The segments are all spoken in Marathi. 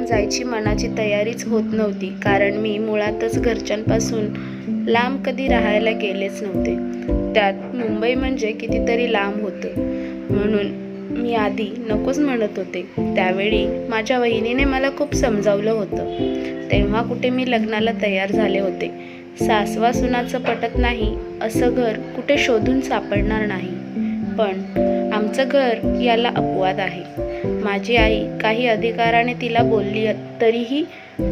जायची मनाची तयारीच होत नव्हती, कारण मी मुळातच घरच्यांपासून लांब कधी राहायला गेलेच नव्हते. त्यात मुंबई म्हणजे कितीतरी लांब होतं, म्हणून मी आधी नकोच म्हणत होते. त्यावेळी माझ्या वहिनीने मला खूप समजावलं होतं. तेव्हा कुठे मी लग्नाला तयार झाले होते. सासवा सुनाचं पटत नाही असं घर कुठे शोधून सापडणार नाही. पण आमचं घर याला अपवाद आहे. माझी आई काही अधिकाराने तिला बोलली तरीही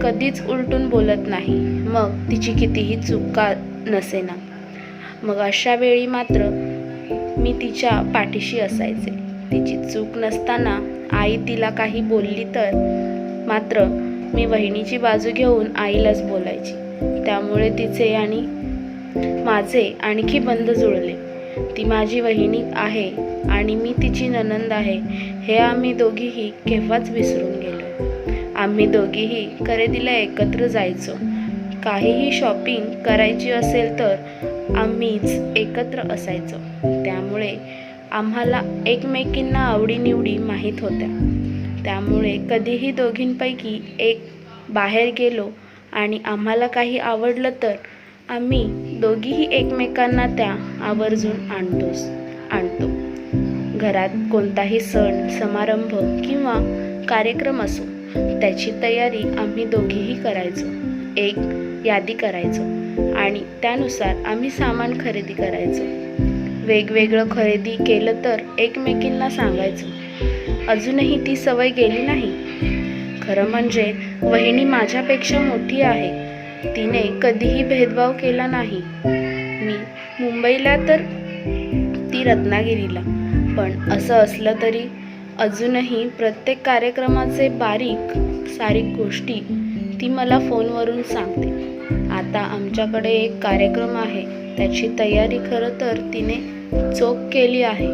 कधीच उलटून बोलत नाही, मग तिची कितीही चूक का नसेना. मग अशा वेळी मात्र मी तिच्या पाठीशी असायचे. तिची चूक नसताना आई तिला काही बोलली तर मात्र मी वहिनीची बाजू घेऊन आईलाच बोलायची. त्यामुळे तिचे आणि माझे आणखी बंध जुळले. ती माझी वहिनी आहे आणि मी तिची नणंद आहे हे आम्ही दोघीही केव्हाच विसरून गेलो. आम्ही दोघीही खरेदीला एकत्र जायचो. काहीही शॉपिंग करायची असेल तर आम्हीच एकत्र असायचो. त्यामुळे आम्हाला एकमेकींना आवडीनिवडी माहीत होत्या. त्यामुळे कधीही दोघींपैकी एक बाहेर गेलो आणि आम्हाला काही आवडलं तर आम्ही दोघीही एकमेकांना त्या आवर्जून आणतो. घरात कोणताही सण समारंभ किंवा कार्यक्रम असो, त्याची तयारी आम्ही दोघीही करायचो. एक यादी करायचो आणि त्यानुसार आम्ही सामान खरेदी करायचो. वेगवेगळं खरेदी केलं तर एकमेकींना सांगायचो. अजूनही ती सवय गेली नाही. खरं म्हणजे वहिनी माझ्यापेक्षा मोठी आहे. तिने कधीही भेदभाव केला नाही. मी मुंबईला तर ती रत्नागिरीला. पण असं असलं तरी अजूनही प्रत्येक कार्यक्रमाचे बारीक सारीक गोष्टी ती मला फोनवरून सांगते. आता आमच्याकडे एक कार्यक्रम आहे, त्याची तयारी खरं तर तिने चोख केली आहे,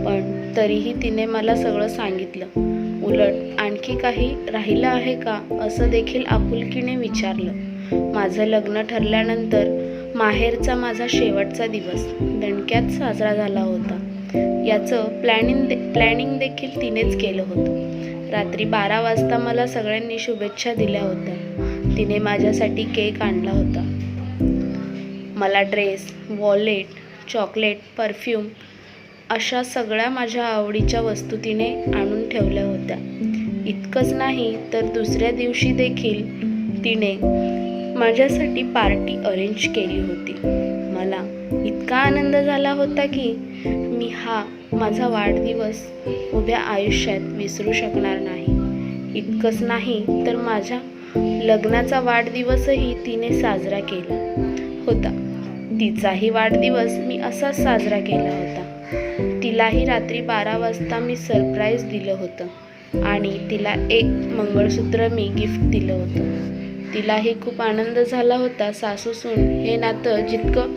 पण तरीही तिने मला सगळं सांगितलं. उलट आणखी काही राहिलं आहे का असं देखील आपुलकीने विचारलं. माझं लग्न ठरल्यानंतर माहेरचा माझा शेवटचा दिवस दणक्यात साजरा झाला होता. याचं प्लॅनिंग देखील तिनेच केलं होतं. रात्री 12 वाजता मला सगळ्यांनी शुभेच्छा दिल्या होत्या. तिने माझ्यासाठी केक आणला होता. मला ड्रेस, वॉलेट, चॉकलेट, परफ्यूम अशा सगळ्या माझ्या आवडीच्या वस्तू तिने आणून ठेवल्या होत्या. इतकंच नाही तर दुसऱ्या दिवशी देखील तिने माझ्यासाठी पार्टी अरेंज केली होती. मला इतका आनंद झाला होता की मी हा माझा वाढदिवस उभ्या आयुष्यात विसरू शकणार नाही. इतकंच नाही तर माझ्या लग्नाचा वाढदिवसही तिने साजरा केला होता. तिचाही वाढदिवस मी असाच साजरा केला होता. तिलाही रात्री 12 वाजता मी सरप्राईज दिलं होतं आणि तिला एक मंगळसूत्र मी गिफ्ट दिलं होतं. तिलाही खूप आनंद झाला होता. सासूसून हे नातं जितकं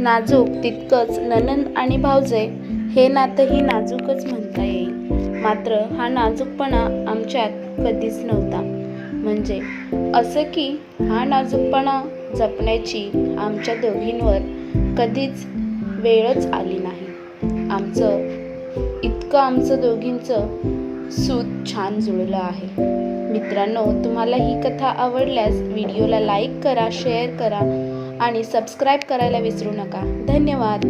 नाजूक तितकंच नणंद आणि भावजय हे नातंही नाजूकच म्हणता येईल. मात्र हा नाजूकपणा आमच्यात कधीच नव्हता. म्हणजे असं की हा नाजूकपणा जपण्याची आमच्या दोघींवर कधीच वेळच आली नाही. आमचं दोघींचं सूत छान जुळलं आहे. मित्रांनो, तुम्हाला ही कथा आवडल्यास व्हिडिओला लाईक करा, शेअर करा आणि सबस्क्राईब करायला विसरू नका. धन्यवाद.